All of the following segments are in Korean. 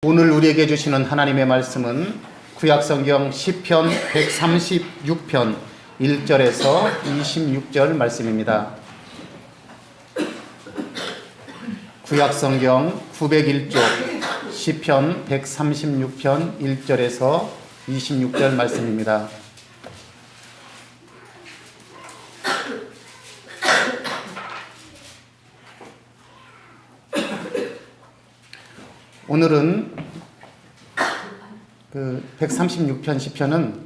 오늘 우리에게 주시는 하나님의 말씀은 구약성경 시편 136편 1절에서 26절 말씀입니다. 구약성경 901쪽 시편 136편 1절에서 26절 말씀입니다. 오늘은 그 136편 시편은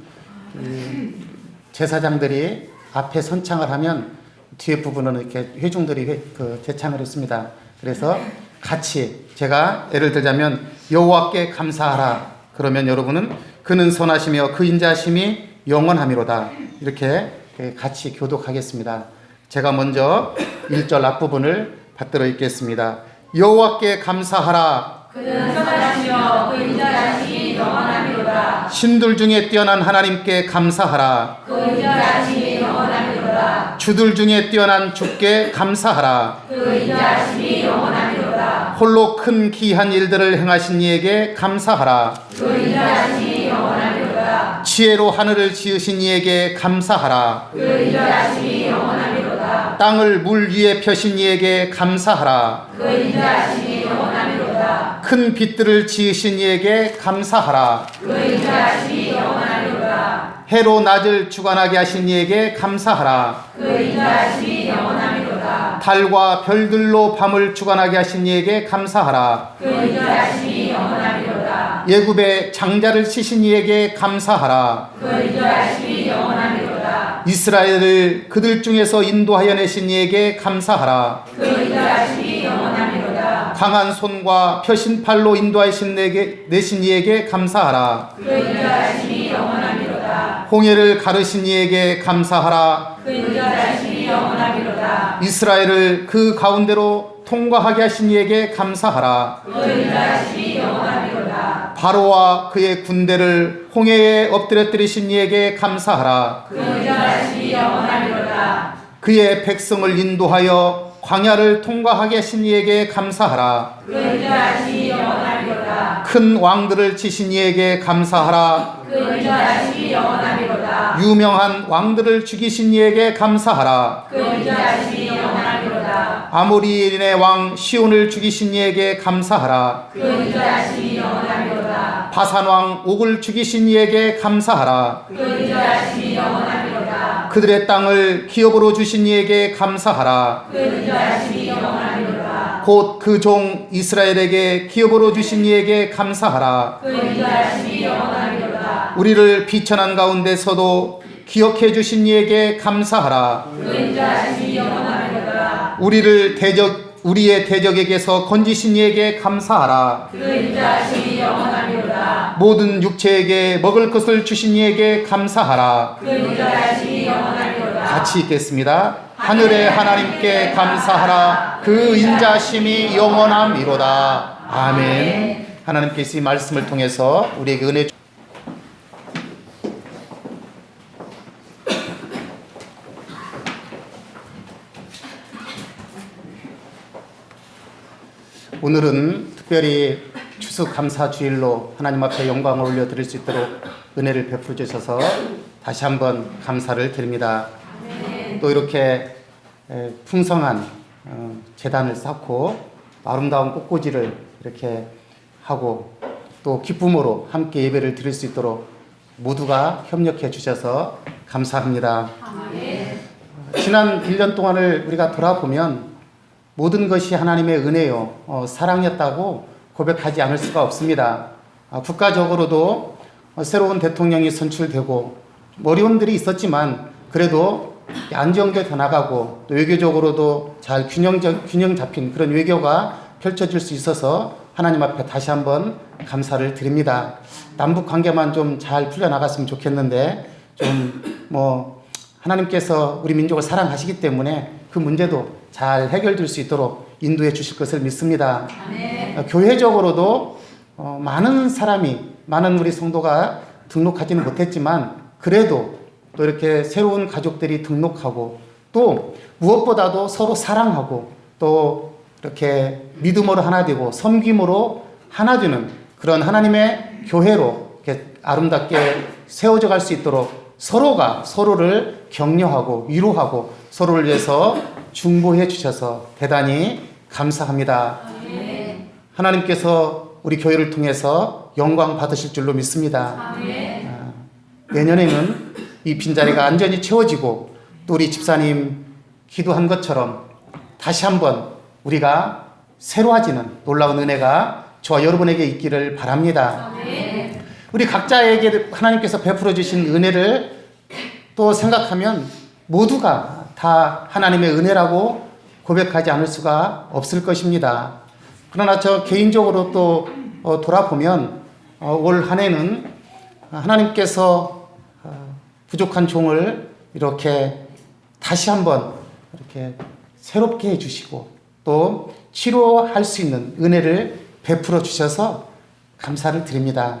제사장들이 앞에 선창을 하면 뒤에 부분은 이렇게 회중들이 제창을 했습니다. 그래서 같이 제가 예를 들자면 여호와께 감사하라 그러면 여러분은 그는 선하시며 그 인자심이 영원하미로다 이렇게 같이 교독하겠습니다. 제가 먼저 1절 앞부분을 받들어 읽겠습니다. 여호와께 감사하라. 그는 선하시며 그 인자하심이 영원하미로다. 신들 중에 뛰어난 하나님께 감사하라. 그 인자하심이 영원하미로다. 주들 중에 뛰어난 주께 감사하라. 그 인자하심이 영원하미로다. 홀로 큰 기이한 일들을 행하신 이에게 감사하라. 그 인자하심이 영원하미로다. 지혜로 하늘을 지으신 이에게 감사하라. 그 인자하심이 영원하미로다. 땅을 물 위에 펴신 이에게 감사하라. 그 인자하심이 영원하미로다. 큰 빛들을 지으신 이에게 감사하라. 그 인자하심이 영원하미로다. 해로 낮을 주관하게 하신 이에게 감사하라. 그 인자하심이 영원하미로다. 달과 별들로 밤을 주관하게 하신 이에게 감사하라. 그 인자하심이 영원하미로다. 예굽의 장자를 치신 이에게 감사하라. 그 인자하심이 영원하미로다. 이스라엘을 그들 중에서 인도하여 내신 이에게 감사하라. 그 인자하심이 영원하미로다. 강한 손과 펴신 팔로 인도하신 내신 이에게 감사하라. 그 인자하심이 영원하미로다. 홍해를 가르신 이에게 감사하라. 그 인자하심이 영원하미로다. 이스라엘을 그 가운데로 통과하게 하신 이에게 감사하라. 그 인자하심이 영원하미로다. 바로와 그의 군대를 홍해에 엎드려뜨리신 이에게 감사하라. 그 인자하심이 영원하미로다. 그의 백성을 인도하여 광야를 통과하게 하신 이에게 감사하라. 그 인자하심이 영원하미로다. 큰 왕들을 치신 이에게 감사하라. 그 인자하심이 영원하미로다. 유명한 왕들을 죽이신 이에게 감사하라. 그 인자하심이 영원하미로다. 아모리인의 왕 시온을 죽이신 이에게 감사하라. 그 인자하심이 영원하미로다. 바산 왕 옥을 죽이신 이에게 감사하라. 그 인자하심이 영원하미로다. 그들의 땅을 기업으로 주신 이에게 감사하라. 그 인자하심이 영원하미로다. 곧 그 종 이스라엘에게 기업으로 주신 이에게 감사하라. 그 인자하심이 영원하미로다. 우리를 비천한 가운데서도 기억해 주신 이에게 감사하라. 그 인자하심이 영원하미로다. 우리의 대적에게서 건지신 이에게 감사하라. 그 인자하심이 영원하미로다. 모든 육체에게 먹을 것을 주신 이에게 감사하라. 그 인자하심이 영원하미로다. 같이 읽겠습니다. 하늘의 하나님께 감사하라. 그 인자심이 영원함이로다. 아멘. 하나님께서 이 말씀을 통해서 우리에게 은혜 오늘은 특별히 추수감사주일로 하나님 앞에 영광을 올려드릴 수 있도록 은혜를 베풀어 주셔서 다시 한번 감사를 드립니다. 또 이렇게 풍성한 제단을 쌓고 아름다운 꽃꽂이를 이렇게 하고 또 기쁨으로 함께 예배를 드릴 수 있도록 모두가 협력해 주셔서 감사합니다. 지난 1년 동안을 우리가 돌아보면 모든 것이 하나님의 은혜요, 사랑이었다고 고백하지 않을 수가 없습니다. 국가적으로도 새로운 대통령이 선출되고 어려움들이 있었지만 그래도 안정되어 나가고 또 외교적으로도 잘 균형 잡힌 그런 외교가 펼쳐질 수 있어서 하나님 앞에 다시 한번 감사를 드립니다. 남북 관계만 좀 잘 풀려나갔으면 좋겠는데 하나님께서 우리 민족을 사랑하시기 때문에 그 문제도 잘 해결될 수 있도록 인도해 주실 것을 믿습니다. 교회적으로도 많은 우리 성도가 등록하지는 못했지만 그래도 또 이렇게 새로운 가족들이 등록하고 또 무엇보다도 서로 사랑하고 또 이렇게 믿음으로 하나 되고 섬김으로 하나 되는 그런 하나님의 교회로 이렇게 아름답게 세워져 갈 수 있도록 서로가 서로를 격려하고 위로하고 서로를 위해서 중보해 주셔서 대단히 감사합니다. 하나님께서 우리 교회를 통해서 영광 받으실 줄로 믿습니다. 내년에는 이 빈자리가 안전히 채워지고 또 우리 집사님 기도한 것처럼 다시 한번 우리가 새로워지는 놀라운 은혜가 저와 여러분에게 있기를 바랍니다. 우리 각자에게 하나님께서 베풀어 주신 은혜를 또 생각하면 모두가 다 하나님의 은혜라고 고백하지 않을 수가 없을 것입니다. 그러나 저 개인적으로 또 돌아보면 올 한 해는 하나님께서 부족한 종을 이렇게 다시 한번 이렇게 새롭게 해주시고 또 치료할 수 있는 은혜를 베풀어 주셔서 감사를 드립니다.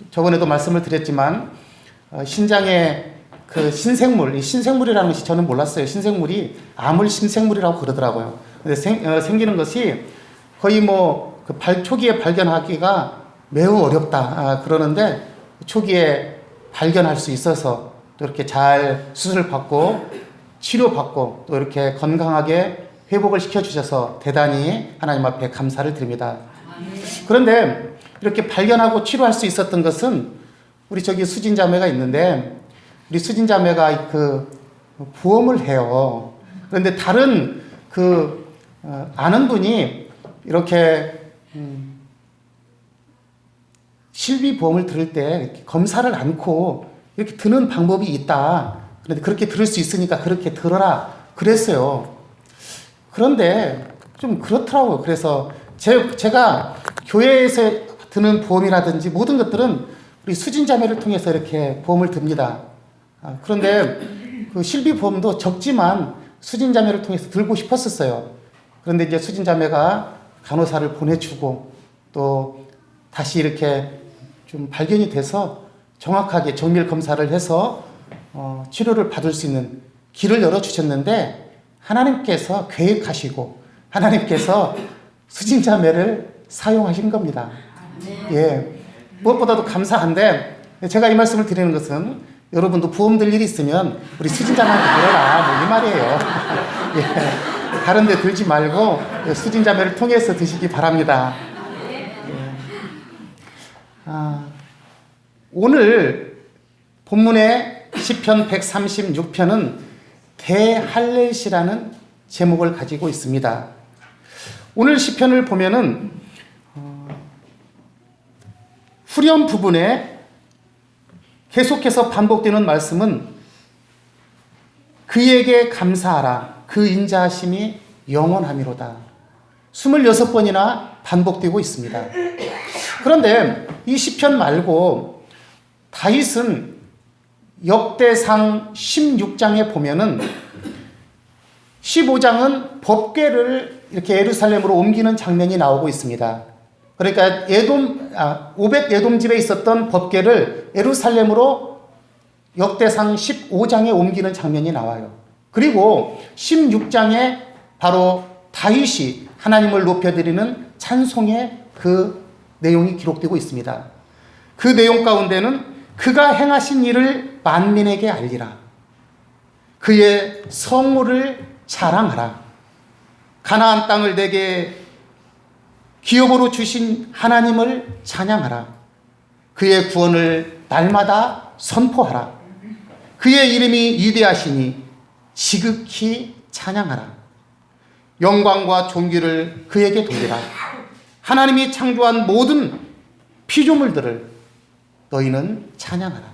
저번에도 말씀을 드렸지만 신장에 그 신생물, 이 신생물이라는 것이 저는 몰랐어요. 신생물이 암을 신생물이라고 그러더라고요. 근데 생기는 것이 거의 그 초기에 발견하기가 매우 어렵다 그러는데 초기에 발견할 수 있어서 또 이렇게 잘 수술을 받고 치료받고 또 이렇게 건강하게 회복을 시켜주셔서 대단히 하나님 앞에 감사를 드립니다. 그런데 이렇게 발견하고 치료할 수 있었던 것은 우리 저기 수진자매가 있는데 우리 수진자매가 그 보험을 해요. 그런데 다른 아는 분이 이렇게 실비보험을 들을 때 이렇게 검사를 않고 이렇게 드는 방법이 있다. 그런데 그렇게 들을 수 있으니까 그렇게 들어라 그랬어요. 그런데 좀 그렇더라고요. 그래서 제가 교회에서 드는 보험이라든지 모든 것들은 우리 수진자매를 통해서 이렇게 보험을 듭니다. 그런데 그 실비보험도 적지만 수진자매를 통해서 들고 싶었었어요. 그런데 이제 수진자매가 간호사를 보내주고 또 다시 이렇게 좀 발견이 돼서 정확하게 정밀 검사를 해서 치료를 받을 수 있는 길을 열어주셨는데 하나님께서 계획하시고 하나님께서 수진자매를 사용하신 겁니다. 예, 무엇보다도 감사한데 제가 이 말씀을 드리는 것은 여러분도 보험 들 일이 있으면 우리 수진자매한테 들어라 이 말이에요. 예, 다른 데 들지 말고 수진자매를 통해서 드시기 바랍니다. 오늘 본문의 시편 136편은 대할렐시라는 제목을 가지고 있습니다. 오늘 시편을 보면은 후렴 부분에 계속해서 반복되는 말씀은 그에게 감사하라 그 인자하심이 영원하미로다 26번이나 반복되고 있습니다. 그런데 이 시편 말고 다윗은 역대상 16장에 보면은 15장은 법궤를 이렇게 예루살렘으로 옮기는 장면이 나오고 있습니다. 그러니까 오벳 에돔 집에 있었던 법궤를 예루살렘으로 역대상 15장에 옮기는 장면이 나와요. 그리고 16장에 바로 다윗이 하나님을 높여드리는 찬송의 그 내용이 기록되고 있습니다. 그 내용 가운데는 그가 행하신 일을 만민에게 알리라. 그의 성물을 자랑하라. 가나안 땅을 내게 기업으로 주신 하나님을 찬양하라. 그의 구원을 날마다 선포하라. 그의 이름이 위대하시니 지극히 찬양하라. 영광과 존귀를 그에게 돌리라. 하나님이 창조한 모든 피조물들을 너희는 찬양하라.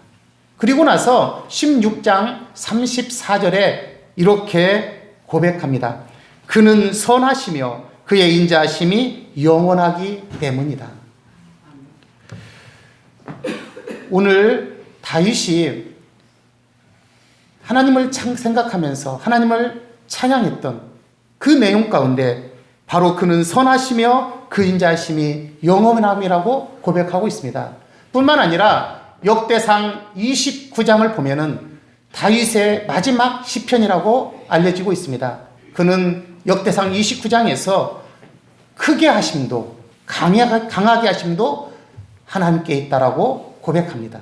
그리고 나서 16장 34절에 이렇게 고백합니다. 그는 선하시며 그의 인자하심이 영원하기 때문이다. 오늘 다윗이 하나님을 생각하면서 하나님을 찬양했던 그 내용 가운데 바로 그는 선하시며 그 인자하심이 영원함이라고 고백하고 있습니다. 뿐만 아니라 역대상 29장을 보면은 다윗의 마지막 시편이라고 알려지고 있습니다. 그는 역대상 29장에서 크게 하심도 강하게 하심도 하나님께 있다라고 고백합니다.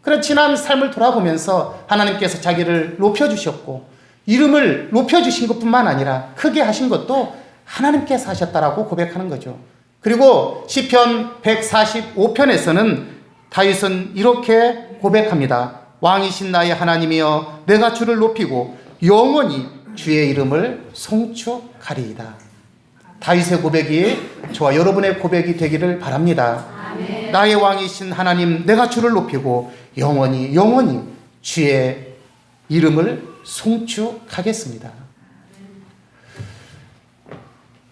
그런 지난 삶을 돌아보면서 하나님께서 자기를 높여주셨고 이름을 높여주신 것뿐만 아니라 크게 하신 것도 하나님께서 하셨다라고 고백하는 거죠. 그리고 시편 145편에서는 다윗은 이렇게 고백합니다. 왕이신 나의 하나님이여 내가 주를 높이고 영원히 주의 이름을 송축하리이다. 다윗의 고백이 저와 여러분의 고백이 되기를 바랍니다. 아멘. 나의 왕이신 하나님 내가 주를 높이고 영원히 주의 이름을 송축하겠습니다.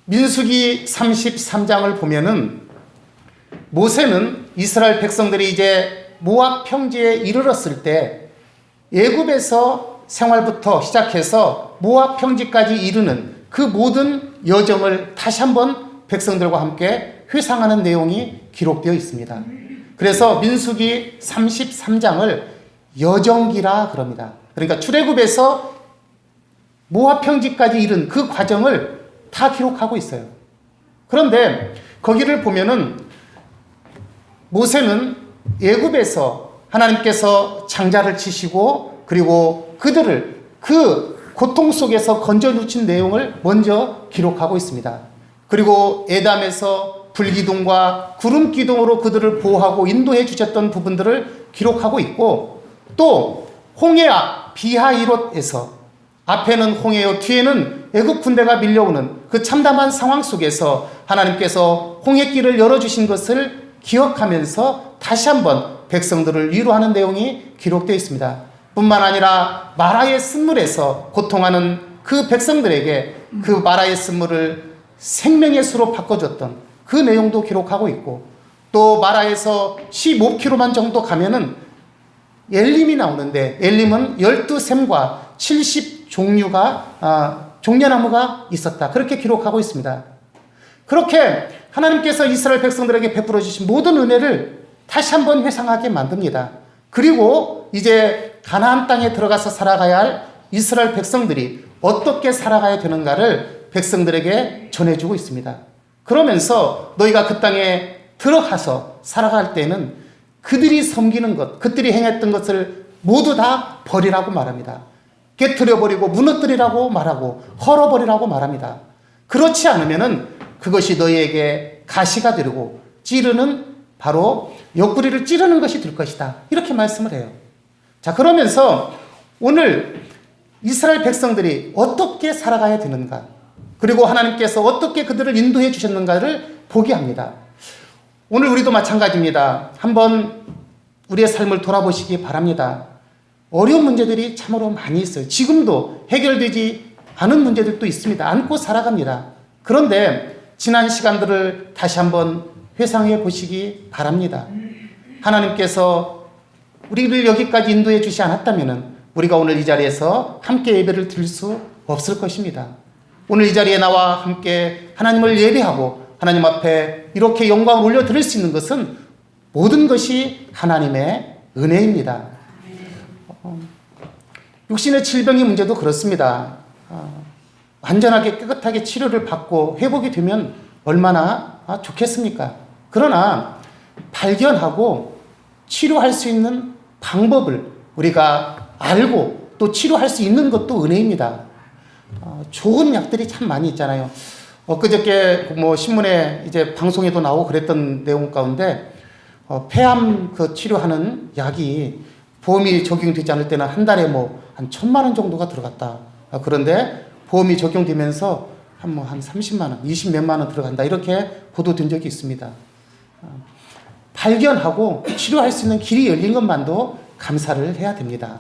민수기 33장을 보면은 모세는 이스라엘 백성들이 이제 모압 평지에 이르렀을 때 애굽에서 생활부터 시작해서 모압 평지까지 이르는 그 모든 여정을 다시 한번 백성들과 함께 회상하는 내용이 기록되어 있습니다. 그래서 민수기 33장을 여정기라 그럽니다. 그러니까 출애굽에서 모압 평지까지 이른 그 과정을 다 기록하고 있어요. 그런데 거기를 보면은 모세는 애굽에서 하나님께서 장자를 치시고 그리고 그들을 그 고통 속에서 건져주신 내용을 먼저 기록하고 있습니다. 그리고 에담에서 불기둥과 구름기둥으로 그들을 보호하고 인도해 주셨던 부분들을 기록하고 있고 또 홍해와 비하이롯에서 앞에는 홍해요 뒤에는 애굽 군대가 밀려오는 그 참담한 상황 속에서 하나님께서 홍해길을 열어주신 것을 기억하면서 다시 한번 백성들을 위로하는 내용이 기록되어 있습니다. 뿐만 아니라 마라의 쓴물에서 고통하는 그 백성들에게 그 마라의 쓴물을 생명의 수로 바꿔줬던 그 내용도 기록하고 있고 또 마라에서 15km만 정도 가면은 엘림이 나오는데 엘림은 12샘과 70종류가 종려나무가 있었다. 그렇게 기록하고 있습니다. 그렇게 하나님께서 이스라엘 백성들에게 베풀어 주신 모든 은혜를 다시 한번 회상하게 만듭니다. 그리고 이제 가나안 땅에 들어가서 살아가야 할 이스라엘 백성들이 어떻게 살아가야 되는가를 백성들에게 전해주고 있습니다. 그러면서 너희가 그 땅에 들어가서 살아갈 때는 그들이 섬기는 것, 그들이 행했던 것을 모두 다 버리라고 말합니다. 깨트려버리고 무너뜨리라고 말하고 헐어버리라고 말합니다. 그렇지 않으면은 그것이 너희에게 가시가 되고 찌르는 바로 옆구리를 찌르는 것이 될 것이다. 이렇게 말씀을 해요. 자, 그러면서 오늘 이스라엘 백성들이 어떻게 살아가야 되는가, 그리고 하나님께서 어떻게 그들을 인도해 주셨는가를 보게 합니다. 오늘 우리도 마찬가지입니다. 한번 우리의 삶을 돌아보시기 바랍니다. 어려운 문제들이 참으로 많이 있어요. 지금도 해결되지 않은 문제들도 있습니다. 안고 살아갑니다. 그런데 지난 시간들을 다시 한번 회상해 보시기 바랍니다. 하나님께서 우리를 여기까지 인도해 주시 않았다면 우리가 오늘 이 자리에서 함께 예배를 드릴 수 없을 것입니다. 오늘 이 자리에 나와 함께 하나님을 예배하고 하나님 앞에 이렇게 영광을 올려드릴 수 있는 것은 모든 것이 하나님의 은혜입니다. 육신의 질병의 문제도 그렇습니다. 완전하게 깨끗하게 치료를 받고 회복이 되면 얼마나 좋겠습니까? 그러나 발견하고 치료할 수 있는 방법을 우리가 알고 또 치료할 수 있는 것도 은혜입니다. 좋은 약들이 참 많이 있잖아요. 엊그저께 신문에 이제 방송에도 나오고 그랬던 내용 가운데 폐암 그 치료하는 약이 보험이 적용되지 않을 때는 한 달에 한 1,000만 원 정도가 들어갔다. 그런데 보험이 적용되면서 한 30만 원, 20몇만 원 들어간다. 이렇게 보도된 적이 있습니다. 발견하고 치료할 수 있는 길이 열린 것만도 감사를 해야 됩니다.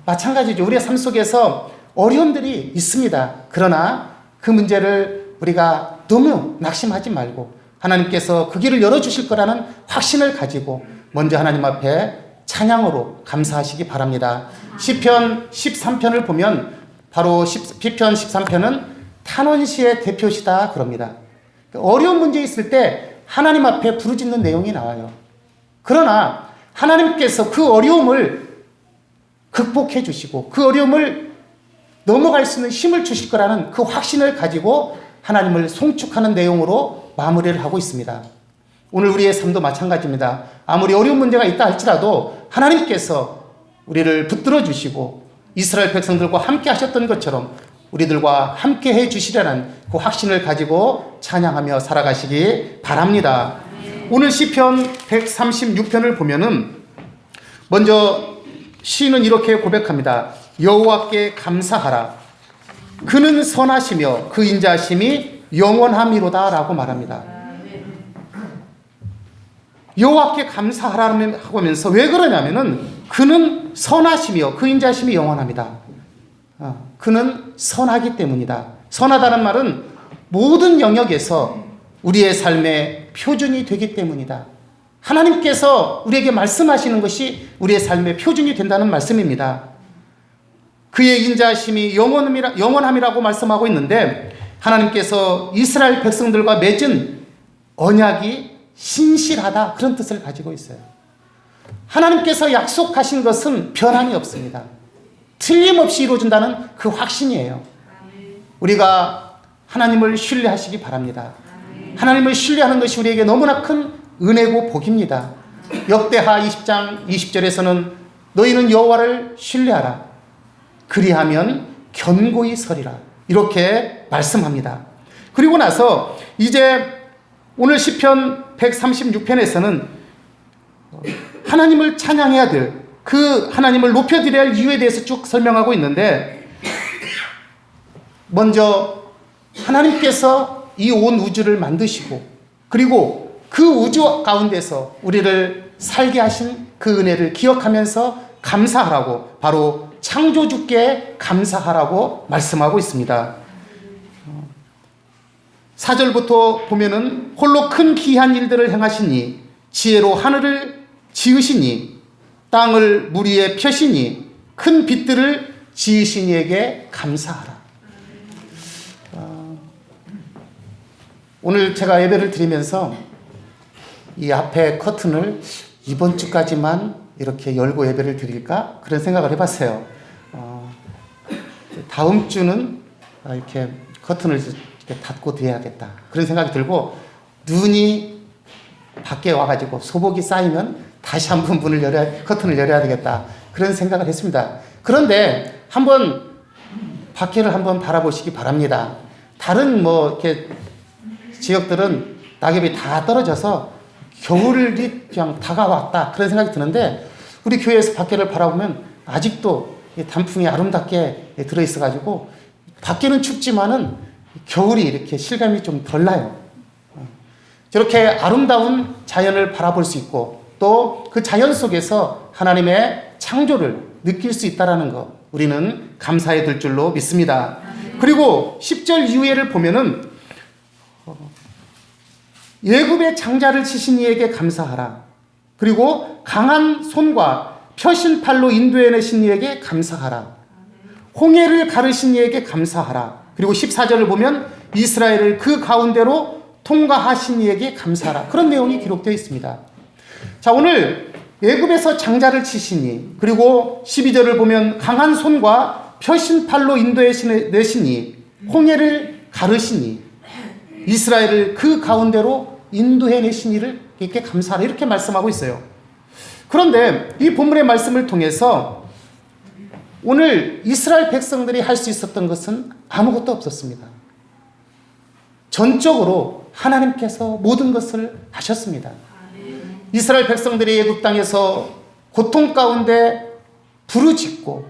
마찬가지죠. 우리의 삶 속에서 어려움들이 있습니다. 그러나 그 문제를 우리가 너무 낙심하지 말고 하나님께서 그 길을 열어주실 거라는 확신을 가지고 먼저 하나님 앞에 찬양으로 감사하시기 바랍니다. 시편 13편을 보면 바로 시편 13편은 탄원시의 대표시다 그럽니다. 어려운 문제 있을 때 하나님 앞에 부르짖는 내용이 나와요. 그러나 하나님께서 그 어려움을 극복해 주시고 그 어려움을 넘어갈 수 있는 힘을 주실 거라는 그 확신을 가지고 하나님을 송축하는 내용으로 마무리를 하고 있습니다. 오늘 우리의 삶도 마찬가지입니다. 아무리 어려운 문제가 있다 할지라도 하나님께서 우리를 붙들어 주시고 이스라엘 백성들과 함께 하셨던 것처럼 우리들과 함께 해 주시려는 그 확신을 가지고 찬양하며 살아가시기 바랍니다. 오늘 시편 136편을 보면은 먼저 시인은 이렇게 고백합니다. 여호와께 감사하라. 그는 선하시며 그 인자심이 영원함이로다 라고 말합니다. 여호와께 감사하라고 하면서 왜 그러냐면은 그는 선하시며 그 인자심이 영원합니다. 그는 선하기 때문이다. 선하다는 말은 모든 영역에서 우리의 삶의 표준이 되기 때문이다. 하나님께서 우리에게 말씀하시는 것이 우리의 삶의 표준이 된다는 말씀입니다. 그의 인자심이 영원함이라고 말씀하고 있는데 하나님께서 이스라엘 백성들과 맺은 언약이 신실하다 그런 뜻을 가지고 있어요. 하나님께서 약속하신 것은 변함이 없습니다. 틀림없이 이루어진다는 그 확신이에요. 우리가 하나님을 신뢰하시기 바랍니다. 하나님을 신뢰하는 것이 우리에게 너무나 큰 은혜고 복입니다. 역대하 20장 20절에서는 너희는 여호와를 신뢰하라. 그리하면 견고히 서리라. 이렇게 말씀합니다. 그리고 나서 이제 오늘 시편 136편에서는 하나님을 찬양해야 될 그 하나님을 높여드려야 할 이유에 대해서 쭉 설명하고 있는데 먼저 하나님께서 이 온 우주를 만드시고 그리고 그 우주 가운데서 우리를 살게 하신 그 은혜를 기억하면서 감사하라고 바로 창조주께 감사하라고 말씀하고 있습니다. 4절부터 보면은 홀로 큰 기이한 일들을 행하시니 지혜로 하늘을 지으시니 땅을 물 위에 펴시니 큰 빛들을 지으신 이에게 감사하라. 오늘 제가 예배를 드리면서 이 앞에 커튼을 이번 주까지만 이렇게 열고 예배를 드릴까? 그런 생각을 해봤어요. 다음 주는 이렇게 커튼을 이렇게 닫고 드려야겠다. 그런 생각이 들고 눈이 밖에 와가지고 소복이 쌓이면 다시 한번 커튼을 열어야 되겠다. 그런 생각을 했습니다. 그런데 한번 밖에를 한번 바라보시기 바랍니다. 다른 이렇게 지역들은 낙엽이 다 떨어져서 겨울이 그냥 다가왔다. 그런 생각이 드는데 우리 교회에서 밖에를 바라보면 아직도 단풍이 아름답게 들어있어가지고 밖에는 춥지만은 겨울이 이렇게 실감이 좀 덜 나요. 저렇게 아름다운 자연을 바라볼 수 있고 또 그 자연 속에서 하나님의 창조를 느낄 수 있다는 것 우리는 감사해 될 줄로 믿습니다. 그리고 10절 이후에를 보면은 예굽의 장자를 치신 이에게 감사하라. 그리고 강한 손과 펴신 팔로 인도해내신 이에게 감사하라. 홍해를 가르신 이에게 감사하라. 그리고 14절을 보면 이스라엘을 그 가운데로 통과하신 이에게 감사하라. 그런 내용이 기록되어 있습니다. 자, 오늘 예굽에서 장자를 치시니 그리고 12절을 보면 강한 손과 펴신 팔로 인도해내시니 홍해를 가르시니 이스라엘을 그 가운데로 인도해내신 이를 이렇게 감사하라. 이렇게 말씀하고 있어요. 그런데 이 본문의 말씀을 통해서 오늘 이스라엘 백성들이 할 수 있었던 것은 아무것도 없었습니다. 전적으로 하나님께서 모든 것을 하셨습니다. 이스라엘 백성들이 애굽 땅에서 고통 가운데 부르짖고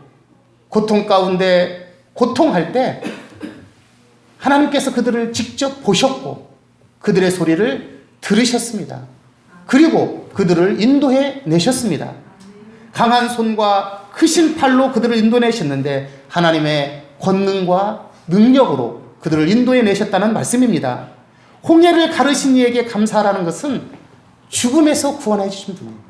고통 가운데 고통할 때 하나님께서 그들을 직접 보셨고 그들의 소리를 들으셨습니다. 그리고 그들을 인도해 내셨습니다. 강한 손과 크신 팔로 그들을 인도내셨는데 하나님의 권능과 능력으로 그들을 인도해 내셨다는 말씀입니다. 홍해를 가르신 이에게 감사하라는 것은 죽음에서 구원해 주신 분입니다.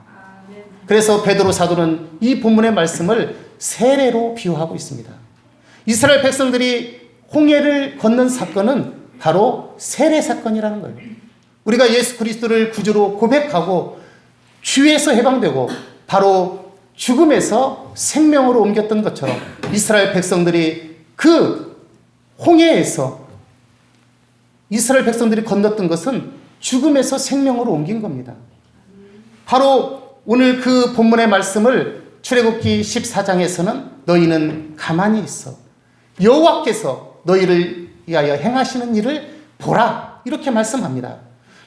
그래서 베드로 사도는 이 본문의 말씀을 세례로 비유하고 있습니다. 이스라엘 백성들이 홍해를 건넌 사건은 바로 세례 사건이라는 거예요. 우리가 예수 그리스도를 구주로 고백하고 죄에서 해방되고 바로 죽음에서 생명으로 옮겼던 것처럼 이스라엘 백성들이 그 홍해에서 이스라엘 백성들이 건넜던 것은 죽음에서 생명으로 옮긴 겁니다. 바로 오늘 그 본문의 말씀을 출애굽기 14장에서는 너희는 가만히 있어. 여호와께서 너희를 위하여 행하시는 일을 보라. 이렇게 말씀합니다.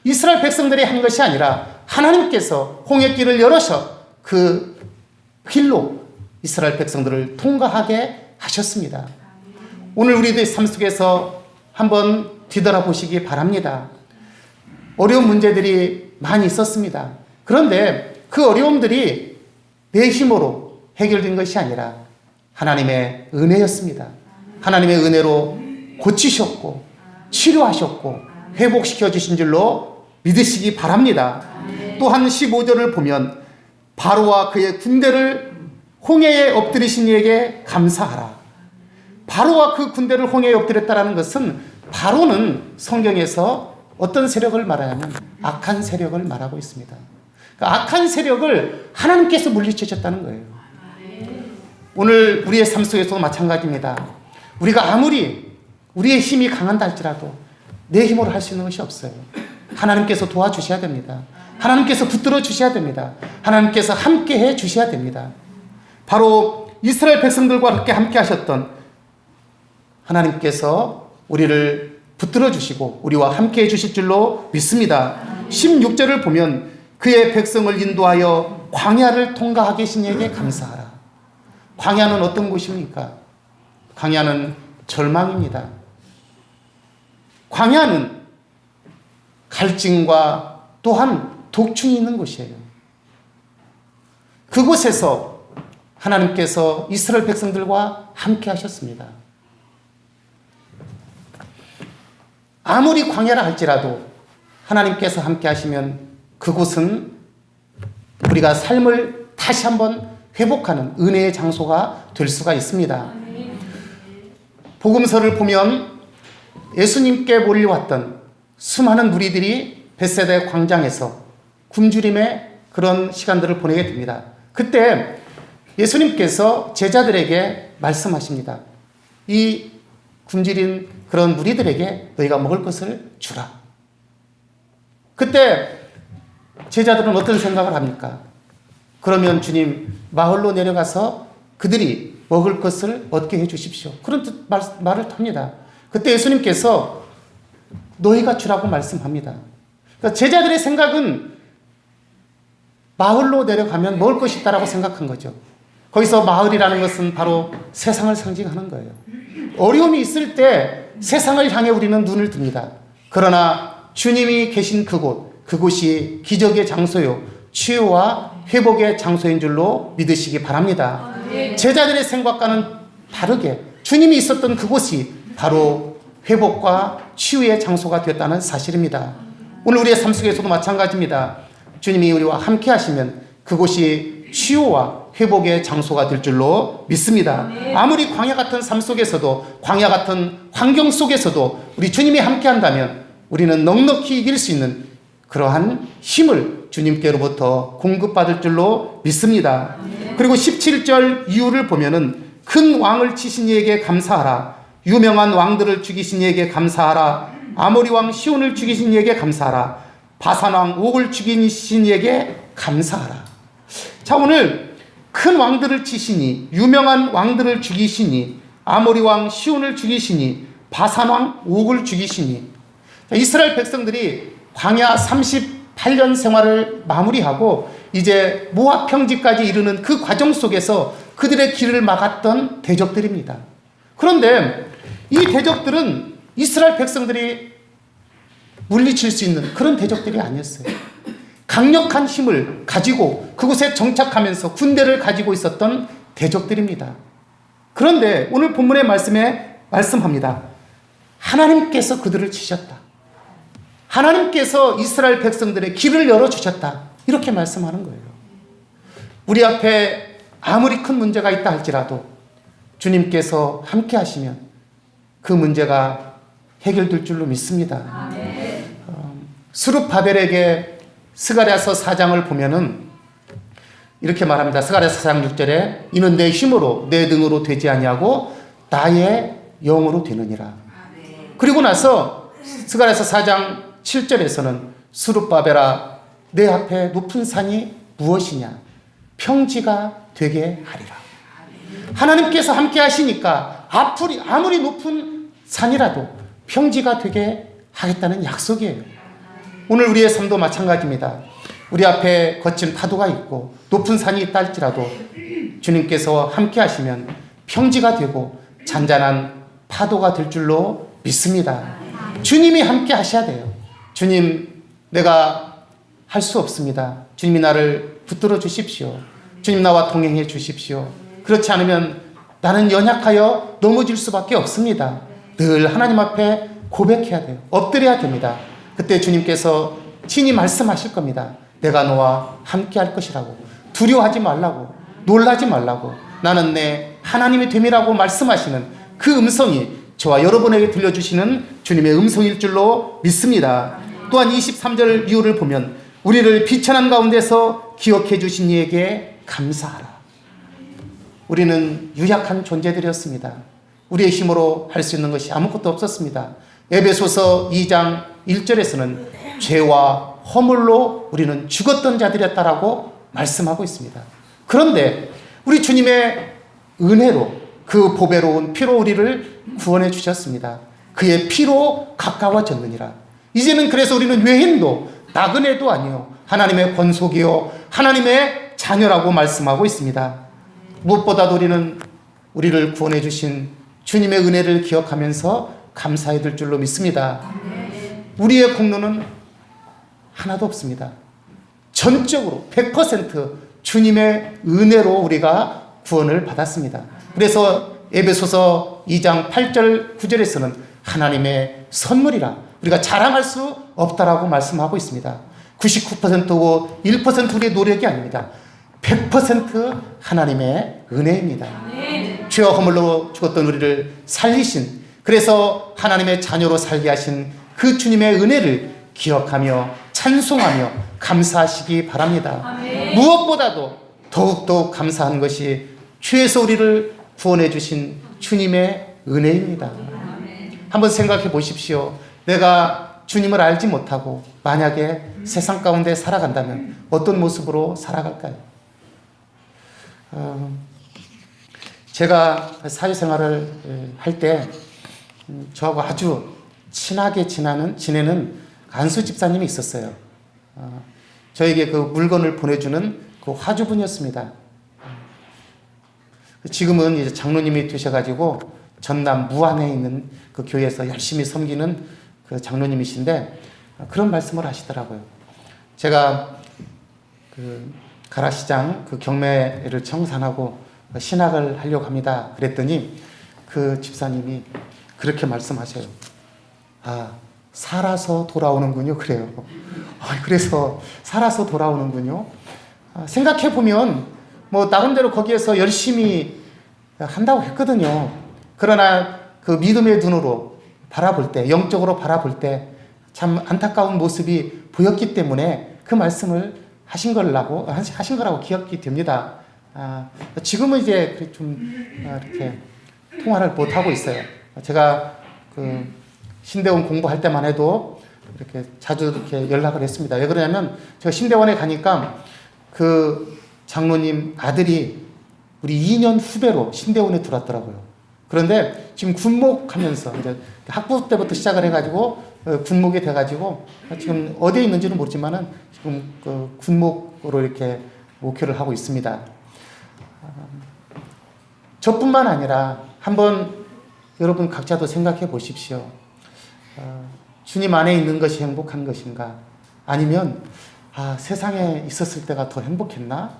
이스라엘 백성들이 한 것이 아니라 하나님께서 홍해길을 열어서 그 길로 이스라엘 백성들을 통과하게 하셨습니다. 오늘 우리들의 삶 속에서 한번 뒤돌아보시기 바랍니다. 어려운 문제들이 많이 있었습니다. 그런데 그 어려움들이 내 힘으로 해결된 것이 아니라 하나님의 은혜였습니다. 하나님의 은혜로 고치셨고 치료하셨고 회복시켜 주신 줄로 믿으시기 바랍니다. 또한 15절을 보면 바로와 그의 군대를 홍해에 엎드리신 이에게 감사하라. 바로와 그 군대를 홍해에 엎드렸다는 것은 바로는 성경에서 어떤 세력을 말하냐면 악한 세력을 말하고 있습니다. 그러니까 악한 세력을 하나님께서 물리치셨다는 거예요. 오늘 우리의 삶 속에서도 마찬가지입니다. 우리가 아무리 우리의 힘이 강한다 할지라도 내 힘으로 할 수 있는 것이 없어요. 하나님께서 도와주셔야 됩니다. 하나님께서 붙들어 주셔야 됩니다. 하나님께서 함께 해 주셔야 됩니다. 바로 이스라엘 백성들과 함께 하셨던 하나님께서 우리를 붙들어 주시고 우리와 함께 해 주실 줄로 믿습니다. 16절을 보면 그의 백성을 인도하여 광야를 통과하게 하신 이에게 감사하라. 광야는 어떤 곳입니까? 광야는 절망입니다. 광야는 갈증과 또한 독충이 있는 곳이에요. 그곳에서 하나님께서 이스라엘 백성들과 함께 하셨습니다. 아무리 광야라 할지라도 하나님께서 함께 하시면 그곳은 우리가 삶을 다시 한번 회복하는 은혜의 장소가 될 수가 있습니다. 복음서를 보면 예수님께 몰려왔던 수많은 무리들이 벳세다 광장에서 굶주림의 그런 시간들을 보내게 됩니다. 그때 예수님께서 제자들에게 말씀하십니다. 이 굶주린 그런 무리들에게 너희가 먹을 것을 주라. 그때 제자들은 어떤 생각을 합니까? 그러면 주님 마을로 내려가서 그들이 먹을 것을 얻게 해 주십시오. 그런 말을 합니다. 그때 예수님께서 너희가 주라고 말씀합니다. 그러니까 제자들의 생각은 마을로 내려가면 먹을 것이 있다라고 생각한 거죠. 거기서 마을이라는 것은 바로 세상을 상징하는 거예요. 어려움이 있을 때 세상을 향해 우리는 눈을 듭니다. 그러나 주님이 계신 그곳이 기적의 장소요, 치유와 회복의 장소인 줄로 믿으시기 바랍니다. 제자들의 생각과는 다르게 주님이 있었던 그곳이 바로 회복과 치유의 장소가 되었다는 사실입니다. 오늘 우리의 삶 속에서도 마찬가지입니다. 주님이 우리와 함께 하시면 그곳이 치유와 회복의 장소가 될 줄로 믿습니다. 아무리 광야 같은 삶 속에서도, 광야 같은 환경 속에서도 우리 주님이 함께 한다면 우리는 넉넉히 이길 수 있는 그러한 힘을 주님께로부터 공급받을 줄로 믿습니다. 그리고 17절 이유를 보면은 큰 왕을 치신 이에게 감사하라. 유명한 왕들을 죽이신 이에게 감사하라. 아모리 왕 시온을 죽이신 이에게 감사하라. 바산 왕 옥을 죽이신 이에게 감사하라. 자, 오늘 큰 왕들을 치시니, 유명한 왕들을 죽이시니, 아모리 왕 시온을 죽이시니, 바산 왕 옥을 죽이시니. 이스라엘 백성들이 광야 38년 생활을 마무리하고 이제 모압 평지까지 이르는 그 과정 속에서 그들의 길을 막았던 대적들입니다. 그런데 이 대적들은 이스라엘 백성들이 물리칠 수 있는 그런 대적들이 아니었어요. 강력한 힘을 가지고 그곳에 정착하면서 군대를 가지고 있었던 대적들입니다. 그런데 오늘 본문의 말씀에 말씀합니다. 하나님께서 그들을 치셨다. 하나님께서 이스라엘 백성들의 길을 열어주셨다. 이렇게 말씀하는 거예요. 우리 앞에 아무리 큰 문제가 있다 할지라도 주님께서 함께 하시면 그 문제가 해결될 줄로 믿습니다. 스룹바벨에게 스가랴서 4장을 보면은 이렇게 말합니다. 스가랴서 4장 6절에 이는 내 힘으로 내 능으로 되지 아니하고 나의 영으로 되느니라. 그리고 나서 스가랴서 4장 7절에서는 수르바벨아 내 앞에 높은 산이 무엇이냐 평지가 되게 하리라. 하나님께서 함께 하시니까 아무리 높은 산이라도 평지가 되게 하겠다는 약속이에요. 오늘 우리의 삶도 마찬가지입니다. 우리 앞에 거친 파도가 있고 높은 산이 있다 할지라도 주님께서 함께 하시면 평지가 되고 잔잔한 파도가 될 줄로 믿습니다. 주님이 함께 하셔야 돼요. 주님, 내가 할 수 없습니다. 주님이 나를 붙들어 주십시오. 주님, 나와 동행해 주십시오. 그렇지 않으면 나는 연약하여 넘어질 수밖에 없습니다. 늘 하나님 앞에 고백해야 돼요. 엎드려야 됩니다. 그때 주님께서 친히 말씀하실 겁니다. 내가 너와 함께 할 것이라고. 두려워하지 말라고. 놀라지 말라고. 나는 내 하나님이 됨이라고 말씀하시는 그 음성이 저와 여러분에게 들려주시는 주님의 음성일 줄로 믿습니다. 또한 23절 이유를 보면 우리를 비천한 가운데서 기억해 주신 이에게 감사하라. 우리는 유약한 존재들이었습니다. 우리의 힘으로 할 수 있는 것이 아무것도 없었습니다. 에베소서 2장 1절에서는 죄와 허물로 우리는 죽었던 자들이었다라고 말씀하고 있습니다. 그런데 우리 주님의 은혜로 그 보배로운 피로 우리를 구원해 주셨습니다. 그의 피로 가까워졌느니라. 이제는 그래서 우리는 외인도 나그네도 아니요 하나님의 권속이요 하나님의 자녀라고 말씀하고 있습니다. 무엇보다도 우리는 우리를 구원해 주신 주님의 은혜를 기억하면서 감사해야 될 줄로 믿습니다. 우리의 공로는 하나도 없습니다. 전적으로 100% 주님의 은혜로 우리가 구원을 받았습니다. 그래서 에베소서 2장 8절 9절에서는 하나님의 선물이라 우리가 자랑할 수 없다라고 말씀하고 있습니다. 99%고 1% 우리의 노력이 아닙니다. 100% 하나님의 은혜입니다. 죄와 허물로 죽었던 우리를 살리신, 그래서 하나님의 자녀로 살게 하신 그 주님의 은혜를 기억하며 찬송하며 감사하시기 바랍니다. 무엇보다도 더욱더 감사한 것이 죄에서 우리를 구원해 주신 주님의 은혜입니다. 한번 생각해 보십시오. 내가 주님을 알지 못하고 만약에 세상 가운데 살아간다면 어떤 모습으로 살아갈까요? 제가 사회생활을 할 때 저하고 아주 친하게 지내는 안수 집사님이 있었어요. 저에게 그 물건을 보내주는 그 화주분이었습니다. 지금은 이제 장로님이 되셔가지고 전남 무안에 있는 그 교회에서 열심히 섬기는 그 장로님이신데 그런 말씀을 하시더라고요. 제가 그 가라시장 그 경매를 청산하고 신학을 하려고 합니다. 그랬더니 그 집사님이 그렇게 말씀하셔요. 아, 살아서 돌아오는군요. 그래요. 그래서 살아서 돌아오는군요. 생각해보면 뭐 나름대로 거기에서 열심히 한다고 했거든요. 그러나 그 믿음의 눈으로 바라볼 때, 영적으로 바라볼 때 참 안타까운 모습이 보였기 때문에 그 말씀을 하신 거라고 기억이 됩니다. 지금은 이제 좀 이렇게 통화를 못 하고 있어요. 제가 그 신대원 공부할 때만 해도 이렇게 자주 이렇게 연락을 했습니다. 왜 그러냐면 제가 신대원에 가니까 그 장로님 아들이 우리 2년 후배로 신대원에 들어왔더라고요. 그런데 지금 군목하면서 이제 학부 때부터 시작을 해가지고 군목이 돼가지고 지금 어디에 있는지는 모르지만은 지금 그 군목으로 이렇게 목회를 하고 있습니다. 저뿐만 아니라 한번 여러분 각자도 생각해 보십시오. 주님 안에 있는 것이 행복한 것인가? 아니면 세상에 있었을 때가 더 행복했나?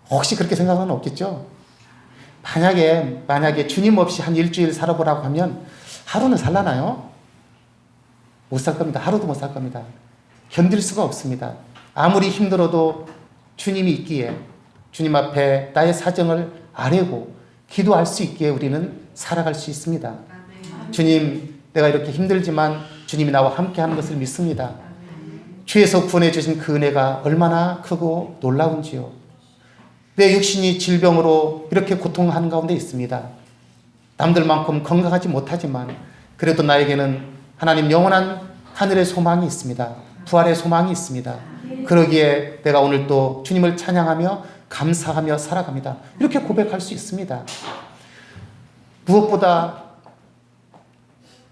혹시 그렇게 생각은 없겠죠? 만약에 주님 없이 한 일주일 살아보라고 하면 하루는 살라나요? 못 살 겁니다. 하루도 못 살 겁니다. 견딜 수가 없습니다. 아무리 힘들어도 주님이 있기에 주님 앞에 나의 사정을 아뢰고 기도할 수 있기에 우리는 살아갈 수 있습니다. 주님, 내가 이렇게 힘들지만 주님이 나와 함께 하는 것을 믿습니다. 주에서 구원해 주신 그 은혜가 얼마나 크고 놀라운지요. 내 육신이 질병으로 이렇게 고통하는 가운데 있습니다. 남들만큼 건강하지 못하지만 그래도 나에게는 하나님 영원한 하늘의 소망이 있습니다. 부활의 소망이 있습니다. 그러기에 내가 오늘 또 주님을 찬양하며 감사하며 살아갑니다. 이렇게 고백할 수 있습니다. 무엇보다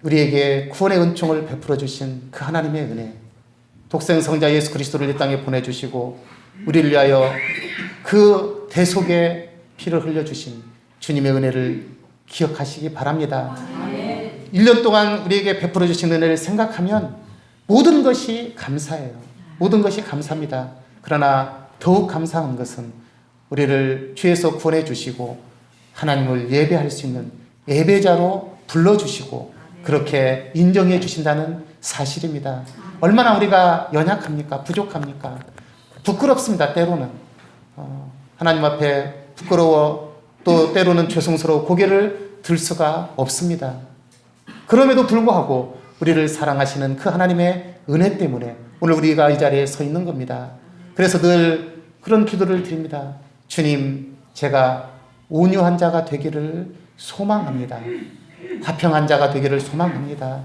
우리에게 구원의 은총을 베풀어 주신 그 하나님의 은혜, 독생성자 예수 그리스도를 이 땅에 보내주시고 우리를 위하여 그 대속의 피를 흘려주신 주님의 은혜를 기억하시기 바랍니다. 1년 동안 우리에게 베풀어 주신 은혜를 생각하면 모든 것이 감사해요. 모든 것이 감사합니다. 그러나 더욱 감사한 것은 우리를 죄에서 구원해 주시고 하나님을 예배할 수 있는 예배자로 불러주시고 그렇게 인정해 주신다는 사실입니다. 얼마나 우리가 연약합니까? 부족합니까? 부끄럽습니다. 때로는 하나님 앞에 부끄러워 또 때로는 죄송스러워 고개를 들 수가 없습니다. 그럼에도 불구하고 우리를 사랑하시는 그 하나님의 은혜 때문에 오늘 우리가 이 자리에 서 있는 겁니다. 그래서 늘 그런 기도를 드립니다. 주님, 제가 온유한 자가 되기를 소망합니다. 화평한 자가 되기를 소망합니다.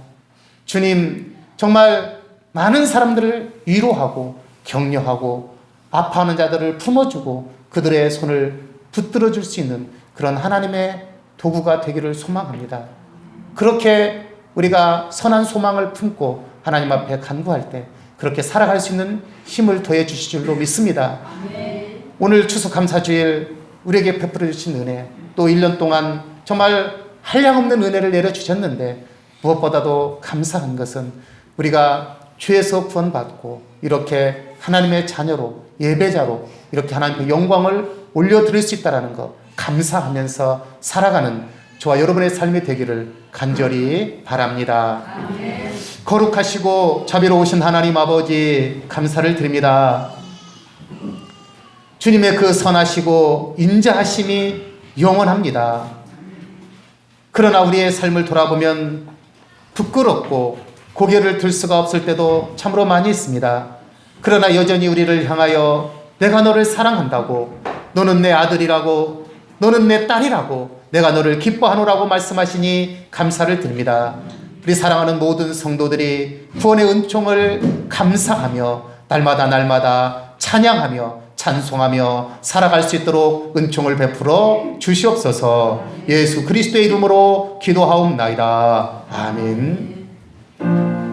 주님, 정말 많은 사람들을 위로하고 격려하고 아파하는 자들을 품어주고 그들의 손을 붙들어 줄 수 있는 그런 하나님의 도구가 되기를 소망합니다. 그렇게 우리가 선한 소망을 품고 하나님 앞에 간구할 때 그렇게 살아갈 수 있는 힘을 더해 주실 줄로 믿습니다. 오늘 추수감사주일 우리에게 베풀어 주신 은혜, 또 1년 동안 정말 한량없는 은혜를 내려주셨는데 무엇보다도 감사한 것은 우리가 죄에서 구원받고 이렇게 하나님의 자녀로 예배자로 이렇게 하나님의 영광을 올려드릴 수 있다는 것 감사하면서 살아가는 저와 여러분의 삶이 되기를 간절히 바랍니다. 거룩하시고 자비로우신 하나님 아버지 감사를 드립니다. 주님의 그 선하시고 인자하심이 영원합니다. 그러나 우리의 삶을 돌아보면 부끄럽고 고개를 들 수가 없을 때도 참으로 많이 있습니다. 그러나 여전히 우리를 향하여 내가 너를 사랑한다고, 너는 내 아들이라고, 너는 내 딸이라고, 내가 너를 기뻐하노라고 말씀하시니 감사를 드립니다. 우리 사랑하는 모든 성도들이 구원의 은총을 감사하며 날마다 찬양하며 찬송하며 살아갈 수 있도록 은총을 베풀어 주시옵소서. 예수 그리스도의 이름으로 기도하옵나이다. 아멘.